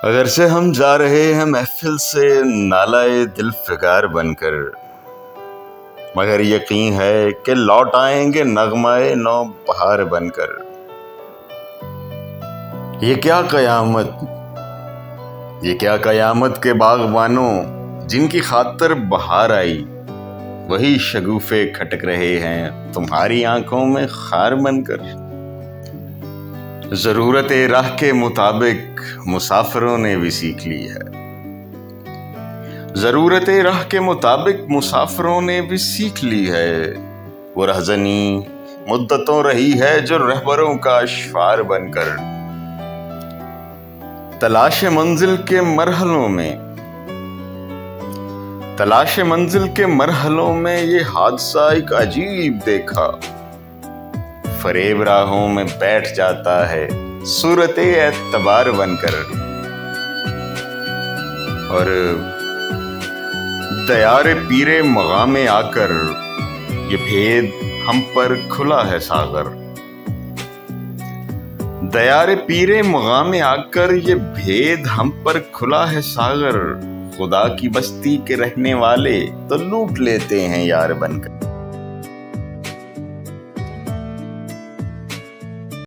اگرچہ ہم جا رہے ہیں محفل سے نالائے دل فگار بن کر، مگر یقین ہے کہ لوٹ آئیں گے نغمۂ نو بہار بن کر۔ یہ کیا قیامت کے باغبانوں، جن کی خاطر بہار آئی، وہی شگوفے کھٹک رہے ہیں تمہاری آنکھوں میں خار بن کر۔ ضرورت راہ کے مطابق مسافروں نے بھی سیکھ لی ہے، ضرورت راہ کے مطابق مسافروں نے بھی سیکھ لی ہے۔ وہ رہزنی مدتوں رہی ہے جو رہبروں کا اشفار بن کر۔ تلاش منزل کے مرحلوں میں یہ حادثہ ایک عجیب دیکھا، فریب راہوں میں بیٹھ جاتا ہے صورت اعتبار بن کر، اور دیار پیر مغام آ کر یہ بھید ہم پر کھلا ہے ساغر۔ دیار پیر مغام آ کر یہ بھید ہم پر کھلا ہے ساغر۔ خدا کی بستی کے رہنے والے تو لوٹ لیتے ہیں یار بن کر۔